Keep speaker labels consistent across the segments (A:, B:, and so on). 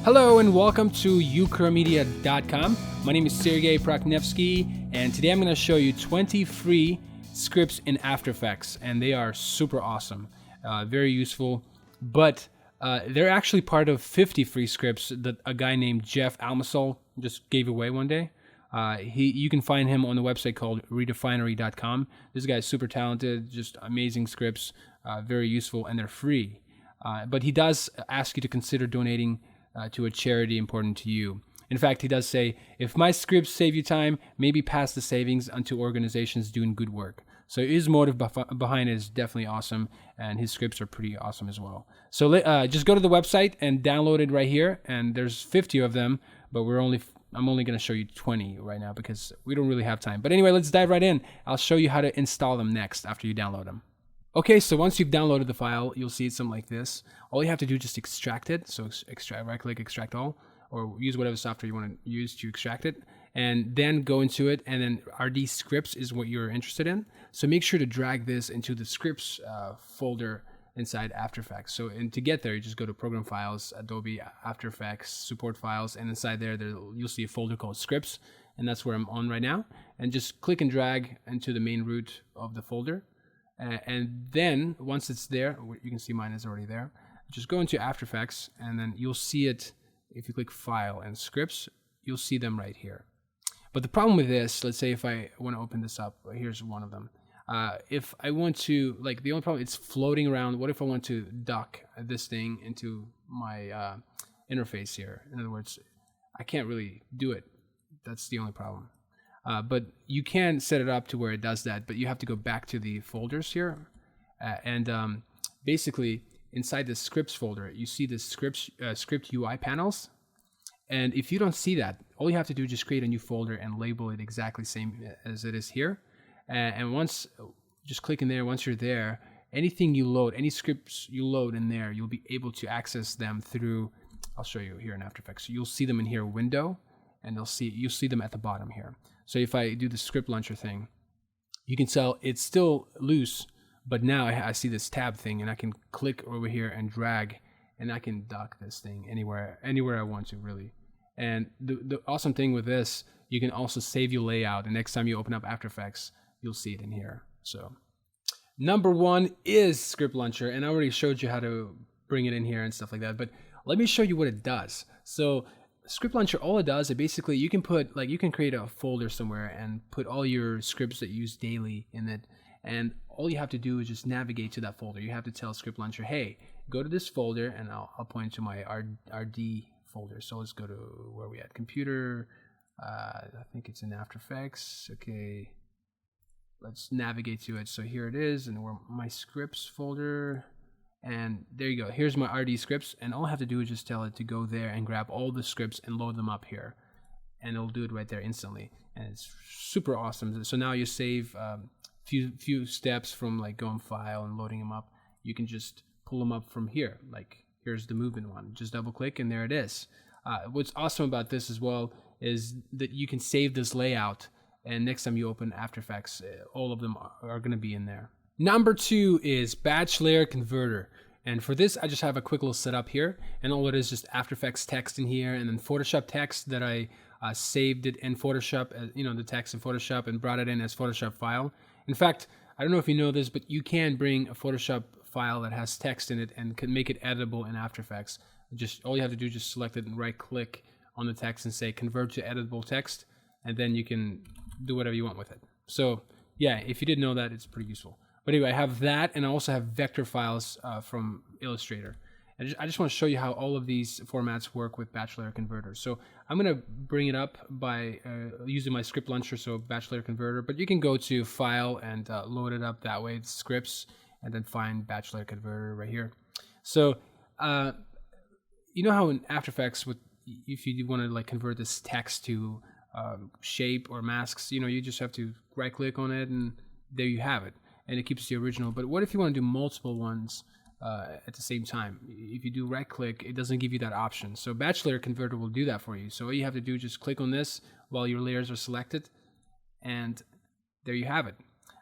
A: Hello and welcome to ukramedia.com. My name is Sergey Prakhnevsky, and today I'm going to show you 20 free scripts in After Effects, and they are super awesome, very useful. But they're actually part of 50 free scripts that a guy named Jeff Almasol just gave away one day. You can find him on the website called redefinery.com. This guy's super talented, just amazing scripts, very useful, and they're free. But he does ask you to consider donating to a charity important to you. In fact, he does say, if my scripts save you time, maybe pass the savings onto organizations doing good work. So his motive behind it is definitely awesome, and his scripts are pretty awesome as well. So just go to the website and download it right here, and there's 50 of them, but I'm only going to show you 20 right now because we don't really have time. But anyway, let's dive right in. I'll show you how to install them next after you download them. Okay, so once you've downloaded the file, you'll see it something like this. All you have to do is just extract it. So right-click, extract all, or use whatever software you want to use to extract it, and then go into it, and then RD scripts is what you're interested in. So make sure to drag this into the scripts folder inside After Effects. So to get there, you just go to Program Files, Adobe After Effects, Support Files, and inside there you'll see a folder called Scripts, and that's where I'm on right now. And just click and drag into the main root of the folder. And then once it's there, you can see mine is already there. Just go into After Effects, and then you'll see it. If you click File and Scripts, you'll see them right here. But the problem with this, let's say if I want to open this up, here's one of them. If I want to, the only problem, it's floating around. What if I want to dock this thing into my interface here? In other words, I can't really do it. That's the only problem. But you can set it up to where it does that, but you have to go back to the folders here. Basically, inside the scripts folder, you see the script UI panels. And if you don't see that, all you have to do is just create a new folder and label it exactly same as it is here. And just click in there, once you're there, anything you load, any scripts you load in there, you'll be able to access them through, I'll show you here in After Effects. So you'll see them in here, window, and you'll see them at the bottom here. So if I do the script launcher thing, you can tell it's still loose, but now I see this tab thing, and I can click over here and drag, and I can dock this thing anywhere I want to, really. And the awesome thing with this, you can also save your layout, and next time you open up After Effects, you'll see it in here. So number one is Script Launcher, and I already showed you how to bring it in here and stuff like that, but let me show you what it does. So Script Launcher, all it does is basically you can create a folder somewhere and put all your scripts that you use daily in it, and all you have to do is just navigate to that folder. You have to tell Script Launcher, hey, go to this folder, and I'll point to my RD folder. So let's go to where we at, computer, I think it's in After Effects. Okay, let's navigate to it. So here it is, and we're my scripts folder. And there you go. Here's my RD scripts, and all I have to do is just tell it to go there and grab all the scripts and load them up here, and it'll do it right there instantly. And it's super awesome. So now you save few steps from going File and loading them up. You can just pull them up from here. Here's the movement one. Just double click, and there it is. What's awesome about this as well is that you can save this layout, and next time you open After Effects, all of them are going to be in there. Number two is Batch Layer Converter. And for this, I just have a quick little setup here. And all it is just After Effects text in here, and then Photoshop text that I saved it in Photoshop, the text in Photoshop, and brought it in as Photoshop file. In fact, I don't know if you know this, but you can bring a Photoshop file that has text in it and can make it editable in After Effects. All you have to do is just select it and right-click on the text and say Convert to Editable Text, and then you can do whatever you want with it. So yeah, if you didn't know that, it's pretty useful. But anyway, I have that, and I also have vector files from Illustrator. And I just want to show you how all of these formats work with Batch Layer Converter. So I'm going to bring it up by using my Script Launcher, so Batch Layer Converter. But you can go to File and load it up that way, it's Scripts, and then find Batch Layer Converter right here. So you know how in After Effects, if you want to convert this text to shape or masks, you just have to right-click on it, and there you have it. And it keeps the original. But what if you want to do multiple ones at the same time? If you do right click, it doesn't give you that option. So Batch Layer Converter will do that for you. So all you have to do is just click on this while your layers are selected, and there you have it.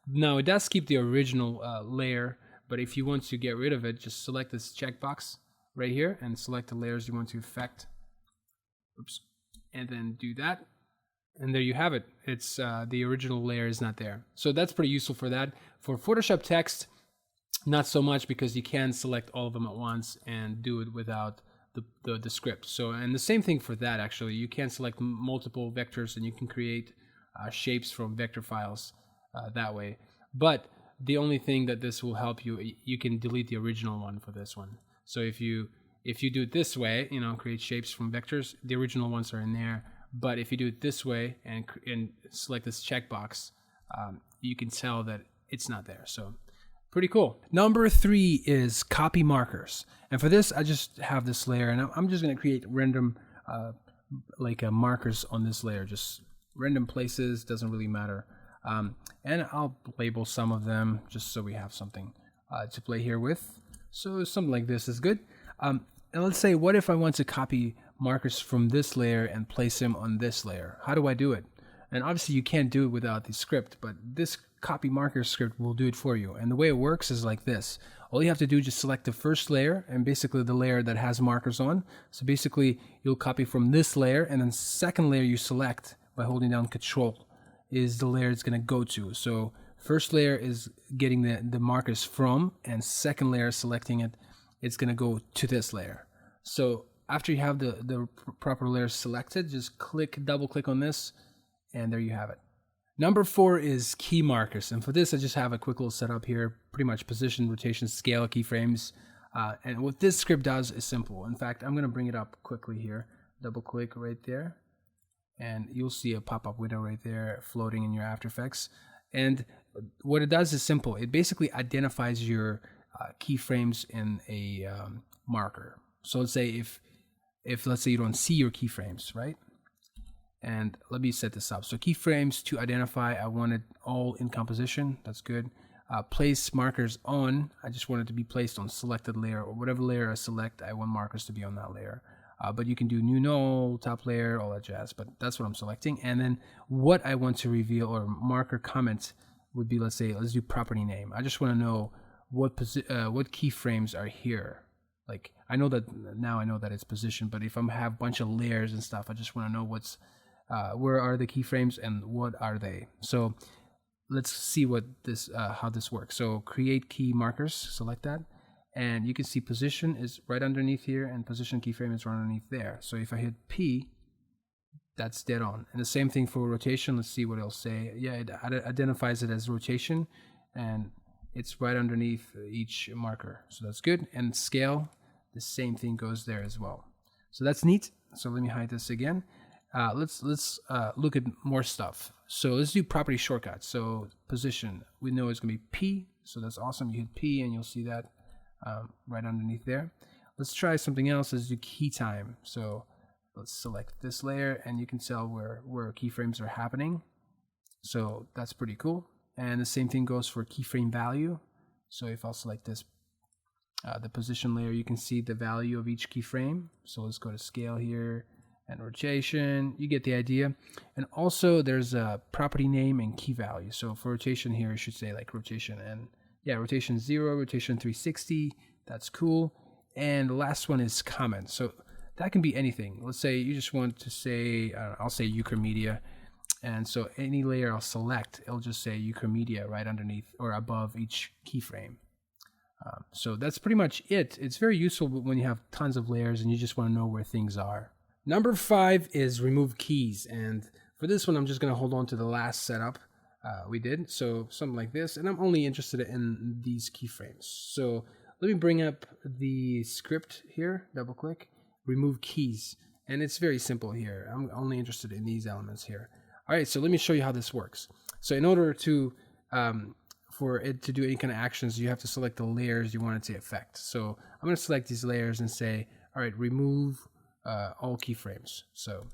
A: Now it does keep the original layer, but if you want to get rid of it, just select this checkbox right here and select the layers you want to affect Oops. And then do that. And there you have it. It's the original layer is not there. So that's pretty useful for that. For Photoshop text, not so much, because you can select all of them at once and do it without the script. So, and the same thing for that, actually. You can select multiple vectors and you can create shapes from vector files that way. But the only thing that this will help you, you can delete the original one for this one. So if you do it this way, you know, create shapes from vectors, the original ones are in there. But if you do it this way and select this checkbox, you can tell that it's not there. So pretty cool. Number 3 is copy markers. And for this, I just have this layer, and I'm just going to create random markers on this layer, just random places, doesn't really matter. And I'll label some of them just so we have something to play here with. So something like this is good. And let's say, what if I want to copy markers from this layer and place them on this layer? How do I do it? And obviously you can't do it without the script, but this copy marker script will do it for you. And the way it works is like this. All you have to do is just select the first layer, and basically the layer that has markers on. So basically you'll copy from this layer, and then second layer you select by holding down Control is the layer it's going to go to. So first layer is getting the markers from, and second layer selecting it, it's going to go to this layer. So after you have the proper layer selected, just double click on this, and there you have it. Number 4 is key markers. And for this, I just have a quick little setup here, pretty much position, rotation, scale, keyframes. And what this script does is simple. In fact, I'm going to bring it up quickly here. Double click right there, and you'll see a pop-up window right there floating in your After Effects. And what it does is simple. It basically identifies your keyframes in a marker. So let's say if let's say you don't see your keyframes, right? And let me set this up. So keyframes to identify, I want it all in composition. That's good. Place markers on, I just want it to be placed on selected layer, or whatever layer I select, I want markers to be on that layer. But you can do new null, top layer, all that jazz, but that's what I'm selecting. And then what I want to reveal, or marker comment, would be, let's do property name. I just want to know what keyframes are here. Like, I know that now, I know that it's position, but if I have a bunch of layers and stuff, I just want to know where are the keyframes and what are they. So let's see what this how this works. So create key markers, select that, and you can see position is right underneath here, and position keyframe is right underneath there. So if I hit P, that's dead on. And the same thing for rotation. Let's see what it'll say. Yeah, it identifies it as rotation, and it's right underneath each marker. So that's good. And scale, the same thing goes there as well. So that's neat. So let me hide this again. Let's look at more stuff. So let's do property shortcuts. So position, we know it's gonna be P. So that's awesome. You hit P and you'll see that right underneath there. Let's try something else. Let's do key time. So let's select this layer, and you can tell where keyframes are happening. So that's pretty cool. And the same thing goes for keyframe value. So if I'll select this, the position layer, you can see the value of each keyframe. So let's go to scale here and rotation. You get the idea. And also there's a property name and key value. So for rotation here, it should say like rotation, and yeah, rotation 0, rotation 360. That's cool. And the last one is comment. So that can be anything. Let's say you just want to say, I'll say Uchromedia. And so any layer I'll select, it'll just say Uchromedia right underneath or above each keyframe. So that's pretty much it. It's very useful when you have tons of layers and you just want to know where things are. Number 5 is remove keys. And for this one, I'm just going to hold on to the last setup we did. So something like this. And I'm only interested in these keyframes. So let me bring up the script here, double click, remove keys. And it's very simple here. I'm only interested in these elements here. All right, so let me show you how this works. So in order to for it to do any kind of actions, you have to select the layers you want it to affect. So I'm going to select these layers and say, all right, remove all keyframes. So,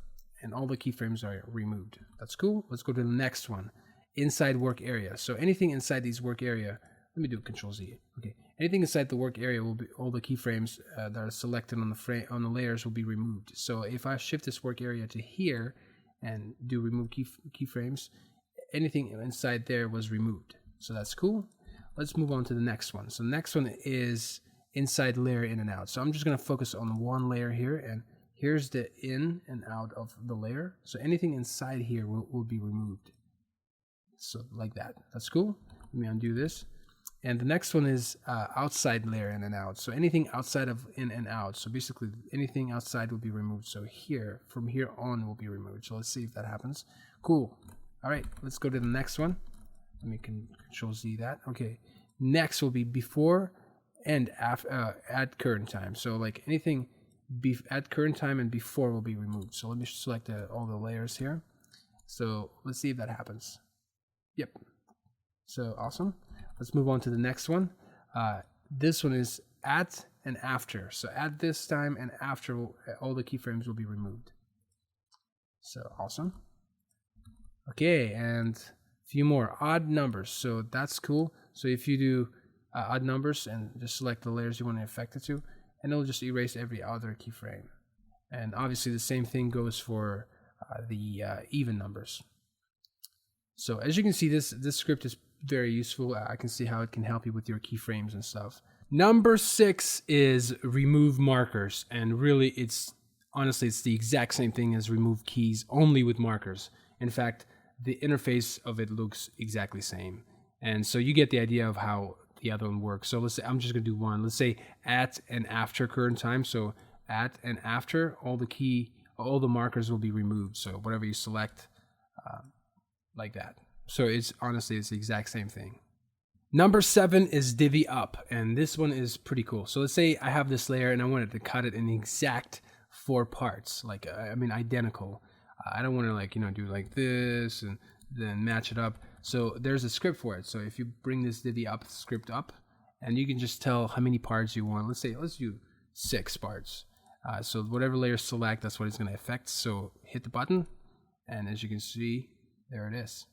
A: and all the keyframes are removed. That's cool. Let's go to the next one, inside work area. So anything inside these work area, let me do Control Z. Okay, anything inside the work area will be, all the keyframes that are selected on the layers will be removed. So if I shift this work area to here and do remove keyframes, anything inside there was removed. So that's cool. Let's move on to the next one. So the next one is inside layer in and out. So I'm just going to focus on one layer here and Here's the in and out of the layer. So anything inside here will be removed. So like that. That's cool. Let me undo this. And the next one is outside layer in and out. So anything outside of in and out. So basically anything outside will be removed. So here, from here on will be removed. So let's see if that happens. Cool. All right, let's go to the next one. Let me Control Z that. Okay. Next will be before and after, at current time. So like anything at current time and before will be removed. So let me select all the layers here. So let's see if that happens. Yep. So awesome. Let's move on to the next one. This one is at and after. So at this time and after, all the keyframes will be removed. So awesome. Okay, and a few more odd numbers. So that's cool. So if you do odd numbers and just select the layers you want to affect it to, and it'll just erase every other keyframe. And obviously the same thing goes for the even numbers. So as you can see, this script is very useful. I can see how it can help you with your keyframes and stuff. Number 6 is remove markers, and really honestly it's the exact same thing as remove keys, only with markers. In fact, the interface of it looks exactly the same, and so you get the idea of how the other one works. So let's say I'm just gonna do one. Let's say at and after current time. So at and after, all the markers will be removed. So whatever you select, like that. So it's the exact same thing. Number 7 is divvy up, and this one is pretty cool. So let's say I have this layer and I wanted to cut it in exact 4 parts, like identical. I don't want to do like this and then match it up. So there's a script for it. So if you bring this divvy up script up, and you can just tell how many parts you want. Let's do 6 parts. So whatever layer select, that's what it's going to affect. So hit the button, and as you can see, there it is.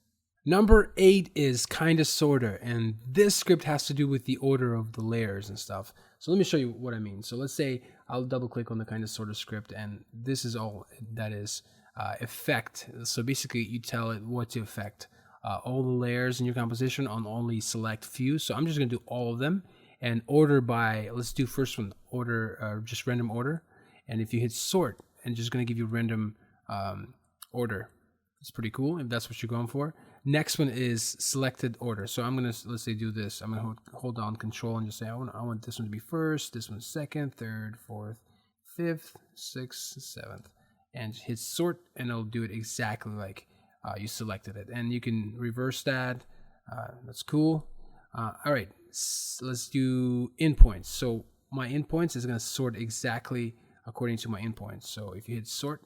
A: Number 8 is kinda sorta, and this script has to do with the order of the layers and stuff. So let me show you what I mean. So let's say I'll double click on the kinda sorta script, and this is all that is effect. So basically you tell it what to affect. All the layers in your composition on only select few. So I'm just gonna do all of them and order by, let's do first one, order, just random order. And if you hit sort, and just gonna give you random order. It's pretty cool if that's what you're going for. Next one is selected order. So I'm gonna, let's say, do this. I'm gonna hold down Control and just say I want this one to be first, this one second, third, fourth, fifth, sixth, seventh, and hit sort, and it'll do it exactly like you selected it. And you can reverse that. That's cool. All right, let's do endpoints. So my endpoints is gonna sort exactly according to my endpoints. So if you hit sort,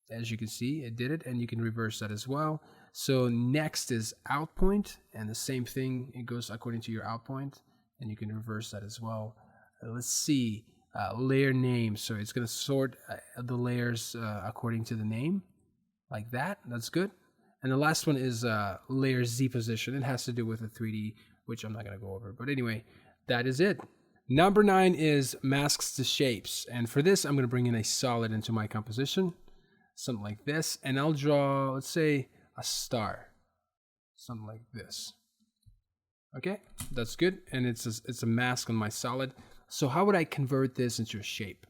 A: as you can see, it did it, and you can reverse that as well. So next is out point, and the same thing, it goes according to your out point, and you can reverse that as well. Let's see, layer name. So it's going to sort the layers according to the name, like that. That's good. And the last one is layer Z position. It has to do with the 3D, which I'm not going to go over. But anyway, that is it. Number 9 is masks to shapes. And for this, I'm going to bring in a solid into my composition. Something like this, and I'll draw, let's say, a star, something like this. Okay, that's good, and it's a mask on my solid. So how would I convert this into a shape?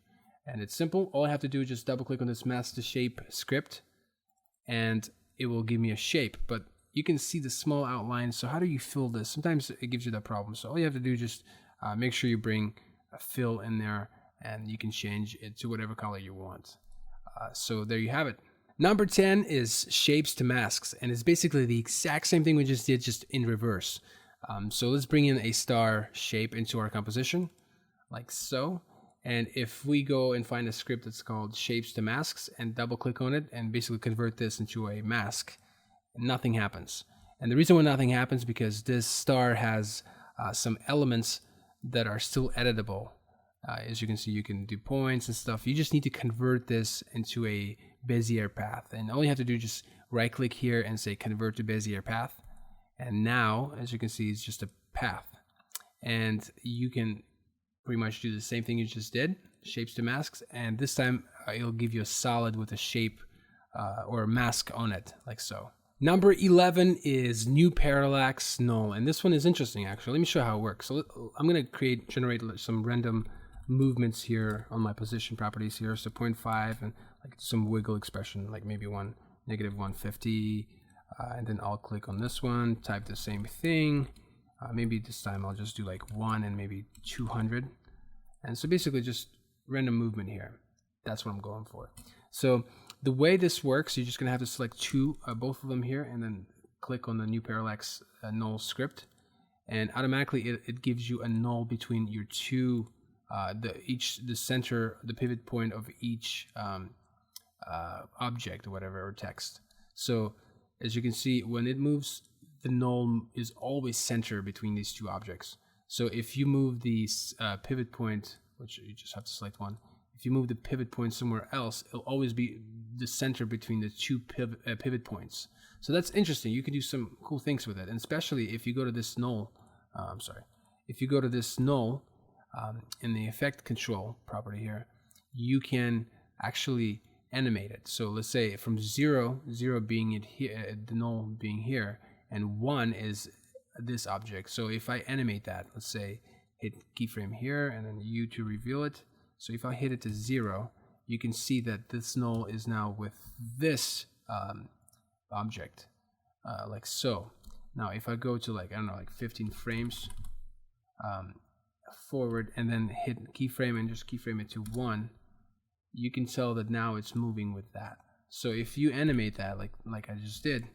A: And it's simple. All I have to do is just double click on this mask to shape script, and it will give me a shape. But you can see the small outline. So how do you fill this? Sometimes it gives you that problem. So all you have to do is just make sure you bring a fill in there, and you can change it to whatever color you want. So there you have it. Number 10 is shapes to masks, and it's basically the exact same thing we just did, just in reverse. So let's bring in a star shape into our composition, like so. And if we go and find a script that's called shapes to masks and double click on it and basically convert this into a mask, nothing happens. And the reason why nothing happens because this star has some elements that are still editable. As you can see, you can do points and stuff. You just need to convert this into a Bezier path. And all you have to do is just right click here and say convert to Bezier path. And now, as you can see, it's just a path. And you can pretty much do the same thing you just did, shapes to masks. And this time it'll give you a solid with a shape or a mask on it, like so. Number 11 is new parallax null. And this one is interesting, actually. Let me show you how it works. So I'm going to generate some random movements here on my position properties here. So 0.5 and like some wiggle expression, like maybe -150. And then I'll click on this one, type the same thing. Maybe this time I'll just do like 1 and maybe 200. And so basically just random movement here. That's what I'm going for. So the way this works, you're just gonna have to select both of them here, and then click on the new parallax null script, and automatically it gives you a null between your two, the center, the pivot point of each object or whatever, or text. So as you can see, when it moves, the null is always center between these two objects. So if you move the pivot point, which you just have to select one, if you move the pivot point somewhere else, it'll always be the center between the two pivot points. So that's interesting. You can do some cool things with it, and especially if you go to this null, if you go to this null in the effect control property here, you can actually animate it. So let's say from 0 being it here, the null being here, and 1 is this object. So if I animate that, let's say hit keyframe here and then U to reveal it. So if I hit it to 0, you can see that this null is now with this object, like so. Now if I go to like, I don't know, like 15 frames forward and then hit keyframe and just keyframe it to 1, you can tell that now it's moving with that. So if you animate that like I just did,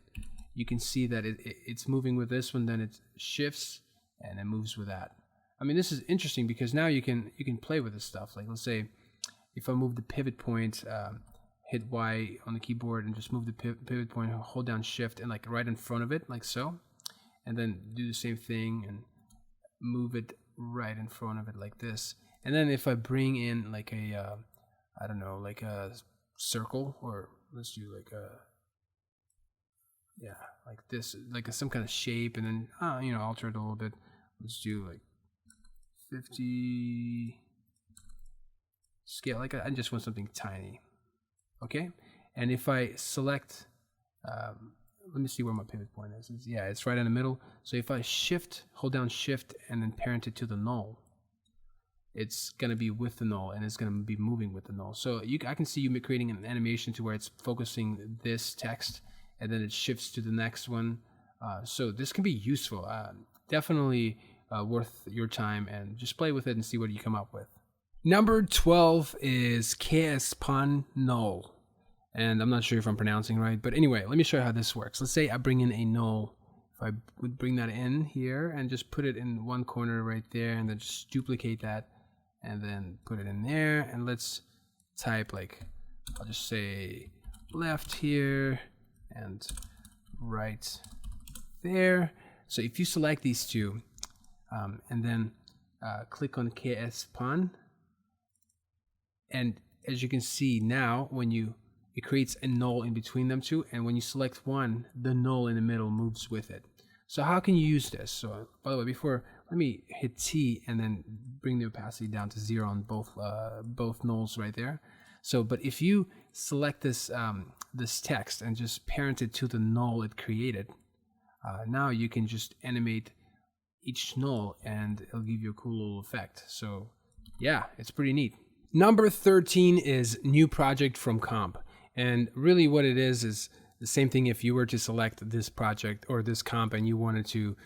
A: you can see that it's moving with this one, then it shifts and it moves with that. I mean, this is interesting because now you can play with this stuff. Like let's say if I move the pivot point, hit Y on the keyboard and just move the pivot point, hold down shift and like right in front of it, like so, and then do the same thing and move it right in front of it like this. And then if I bring in like a I don't know, like a circle, or let's do like a, yeah, like this, like some kind of shape, and then you know, alter it a little bit. Let's do like 50 scale, like I just want something tiny. Okay, and if I select, let me see where my pivot point is. It's right in the middle. So if I hold down shift and then parent it to the null, it's going to be with the null and it's going to be moving with the null. So I can see you creating an animation to where it's focusing this text and then it shifts to the next one. So this can be useful. Definitely worth your time, and just play with it and see what you come up with. Number 12 is KSPON null. And I'm not sure if I'm pronouncing right, but anyway, let me show you how this works. Let's say I bring in a null. If I would bring that in here and just put it in one corner right there, and then just duplicate that and then put it in there, and let's type, like, I'll just say left here and right there. So if you select these two and then click on KSPON, and as you can see now, it creates a null in between them two, and when you select one, the null in the middle moves with it. So how can you use this? So by the way, let me hit T and then bring the opacity down to 0 on both nulls right there. So, but if you select this this text and just parent it to the null it created, now you can just animate each null and it'll give you a cool little effect. So yeah, it's pretty neat. Number 13 is new project from comp. And really what it is the same thing if you were to select this project or this comp and you wanted to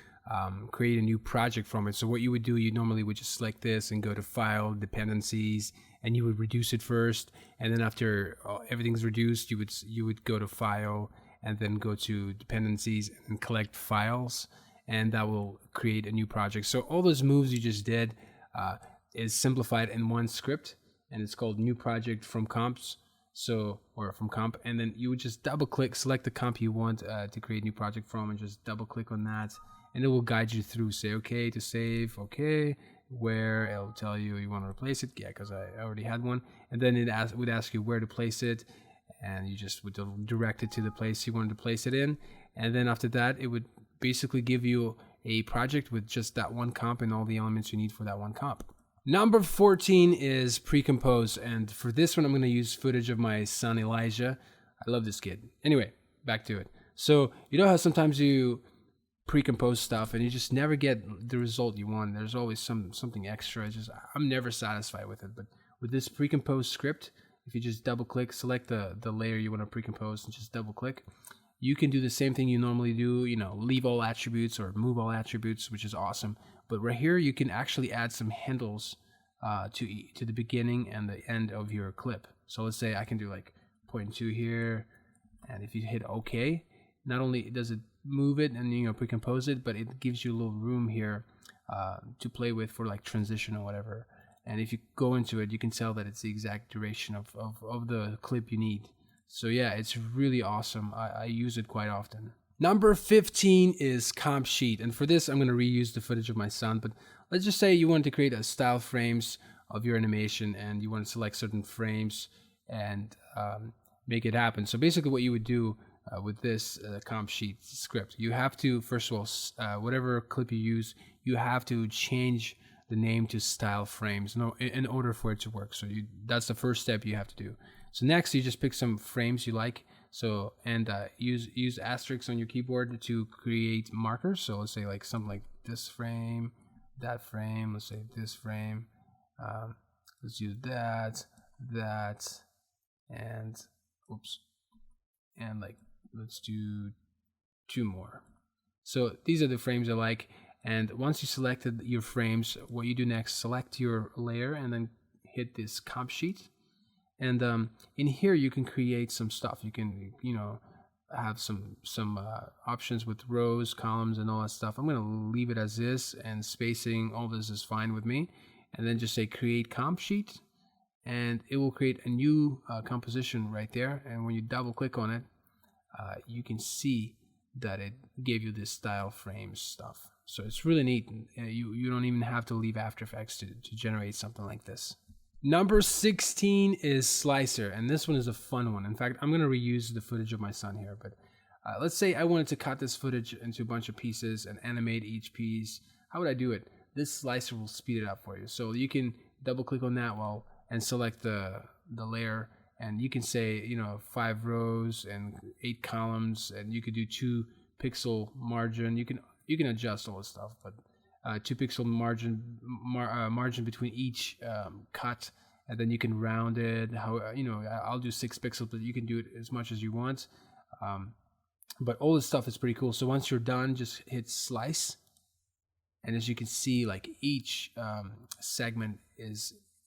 A: create a new project from it. So what you would do, you normally would just select this and go to File, Dependencies, and you would reduce it first. And then after everything's reduced, you would go to File and then go to Dependencies and collect files, and that will create a new project. So all those moves you just did is simplified in one script, and it's called new project from comps. Or from comp, and then you would just double click, select the comp you want to create a new project from, and just double click on that, and it will guide you through. Say okay to save, okay, where it'll tell you want to replace it, yeah, because I already had one, and then it would ask you where to place it, and you just would direct it to the place you wanted to place it in, and then after that it would basically give you a project with just that one comp and all the elements you need for that one comp. Number 14 is pre-compose, and for this one I'm going to use footage of my son Elijah. I love this kid. Anyway, back to it. So you know how sometimes you pre-composed stuff, and you just never get the result you want. There's always something extra. I'm never satisfied with it. But with this pre-composed script, if you just double click, select the layer you want to pre-compose and just double click, you can do the same thing you normally do, leave all attributes or move all attributes, which is awesome. But right here, you can actually add some handles to the beginning and the end of your clip. So let's say I can do like 0.2 here, and if you hit OK, not only does it move it and pre-compose it, but it gives you a little room here to play with for like transition or whatever. And if you go into it, you can tell that it's the exact duration of the clip you need. So yeah, it's really awesome. I use it quite often. Number 15 is comp sheet, and for this I'm going to reuse the footage of my son. But let's just say you want to create a style frames of your animation, and you want to select certain frames and make it happen. So basically what you would do with this comp sheet script, you have to, first of all, whatever clip you use, you have to change the name to style frames in order for it to work. So that's the first step you have to do. So next, you just pick some frames you like. So and use asterisks on your keyboard to create markers. So let's say like something like this frame, that frame. Let's say this frame. Let's use that, and oops, and like let's do 2 more. So these are the frames I like. And once you selected your frames, what you do next, select your layer and then hit this comp sheet. And in here you can create some stuff. You can have some options with rows, columns, and all that stuff. I'm going to leave it as is, and spacing, all this is fine with me. And then just say create comp sheet, and it will create a new composition right there. And when you double click on it, you can see that it gave you this style frames stuff. So it's really neat. You don't even have to leave After Effects to generate something like this. Number 16 is Slicer, and this one is a fun one. In fact, I'm going to reuse the footage of my son here, but let's say I wanted to cut this footage into a bunch of pieces and animate each piece. How would I do it? This Slicer will speed it up for you. So you can double click on that and select the layer, and you can say 5 rows and 8 columns, and you could do 2 pixel margin. You can adjust all this stuff, but 2 pixel margin between each cut, and then you can round it. I'll do 6 pixels, but you can do it as much as you want. But all this stuff is pretty cool. So once you're done, just hit slice, and as you can see, like each segment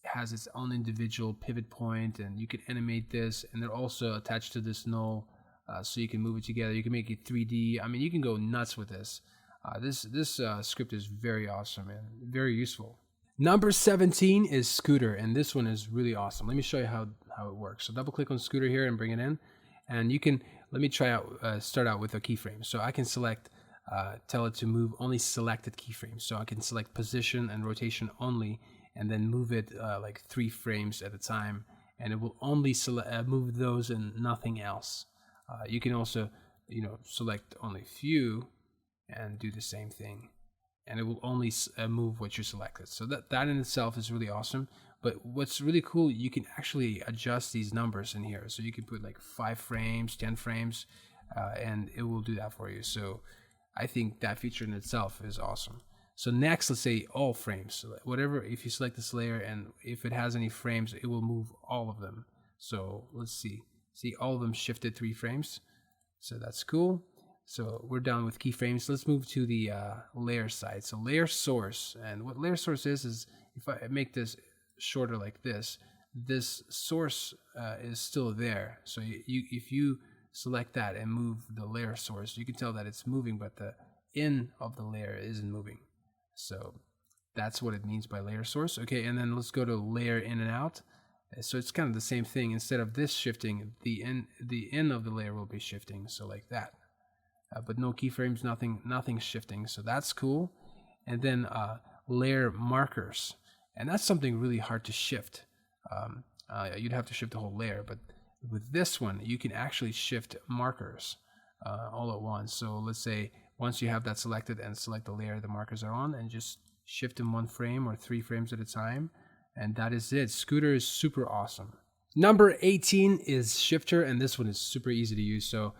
A: has its own individual pivot point, and you can animate this, and they're also attached to this null, so you can move it together. You can make it 3D. I mean, you can go nuts with this. This script is very awesome and very useful. Number 17 is Scooter, and this one is really awesome. Let me show you how it works. So double click on Scooter here and bring it in, and you can start out with a keyframe. So I can select, tell it to move only selected keyframes. So I can select position and rotation only, and then move it like 3 frames at a time, and it will only move those and nothing else. You can also select only few and do the same thing, and it will only move what you selected. So that in itself is really awesome. But what's really cool, you can actually adjust these numbers in here. So you can put like 5 frames, 10 frames, and it will do that for you. So I think that feature in itself is awesome. So next, let's say all frames. So whatever, if you select this layer and if it has any frames, it will move all of them. So let's see all of them shifted 3 frames. So that's cool. So we're done with keyframes. Let's move to the layer side. So layer source, and what layer source is if I make this shorter like this source is still there. So if you select that and move the layer source, you can tell that it's moving, but the in of the layer isn't moving. So that's what it means by layer source. Okay, and then let's go to layer in and out. So it's kind of the same thing. Instead of this shifting, the in of the layer will be shifting. So like that. But no keyframes, nothing shifting, so that's cool. And then layer markers, and that's something really hard to shift. You'd have to shift the whole layer, but with this one, you can actually shift markers all at once. So let's say once you have that selected and select the layer the markers are on, and just shift them 1 frame or 3 frames at a time, and that is it. Scooter is super awesome. Number 18 is Shifter, and this one is super easy to use. So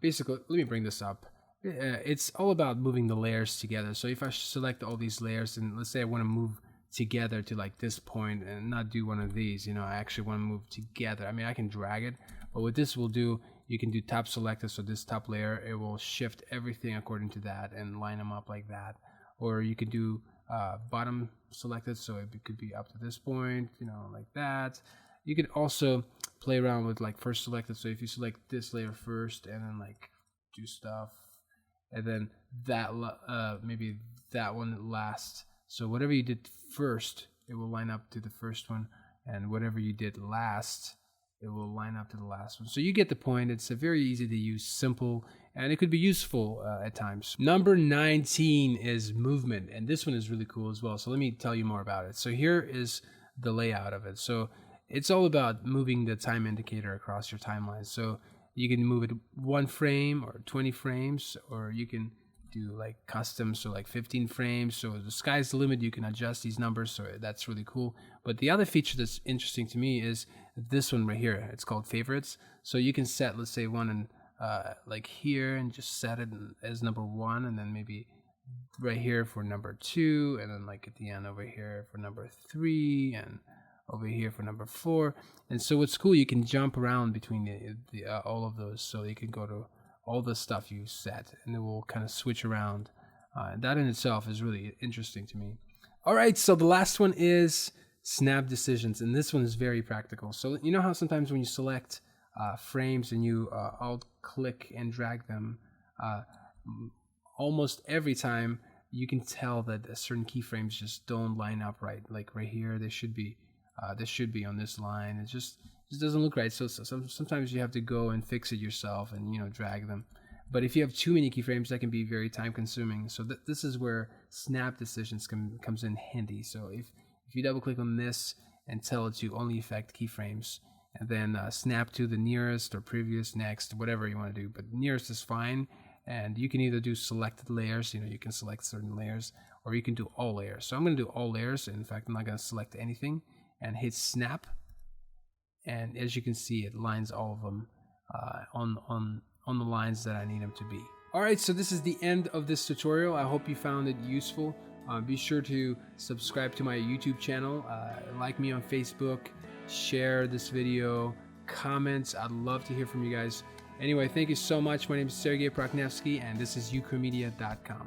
A: basically, let me bring this up. it's all about moving the layers together. So if I select all these layers, and let's say I want to move together to like this point and not do one of these, I actually want to move together. I mean, I can drag it, but what this will do, you can do top selected. So this top layer, it will shift everything according to that and line them up like that. Or you can do bottom selected, so it could be up to this point, like that. You can also play around with like first selected. So if you select this layer first and then like do stuff, and then that maybe that one last. So whatever you did first, it will line up to the first one, and whatever you did last, it will line up to the last one. So you get the point. It's a very easy to use, simple, and it could be useful at times. Number 19 is movement, and this one is really cool as well. So let me tell you more about it. So here is the layout of it. So it's all about moving the time indicator across your timeline. So you can move it 1 frame or 20 frames, or you can do like custom, so like 15 frames. So the sky's the limit. You can adjust these numbers, so that's really cool. But the other feature that's interesting to me is this one right here. It's called favorites. So you can set, let's say, one and like here, and just set it as number 1, and then maybe right here for number 2, and then like at the end over here for number 3, and over here for number 4. And so what's cool, you can jump around between all of those. So you can go to all the stuff you set, and it will kind of switch around. That in itself is really interesting to me. All right, so the last one is snap decisions, and this one is very practical. So you know how sometimes when you select frames and you alt click and drag them, almost every time you can tell that certain keyframes just don't line up right. Like right here, this should be on this line. It just doesn't look right. So sometimes you have to go and fix it yourself and drag them. But if you have too many keyframes, that can be very time consuming. So this is where snap decisions comes in handy. So if you double click on this and tell it to only affect keyframes, and then snap to the nearest or previous, next, whatever you want to do, but nearest is fine. And you can either do selected layers, you can select certain layers, or you can do all layers. So I'm going to do all layers. In fact, I'm not going to select anything, and hit snap. And as you can see, it lines all of them on the lines that I need them to be. All right, so this is the end of this tutorial. I hope you found it useful. Be sure to subscribe to my YouTube channel, like me on Facebook, share this video, comments. I'd love to hear from you guys. Anyway, thank you so much. My name is Sergey Prokhnevsky, and this is Ukramedia.com.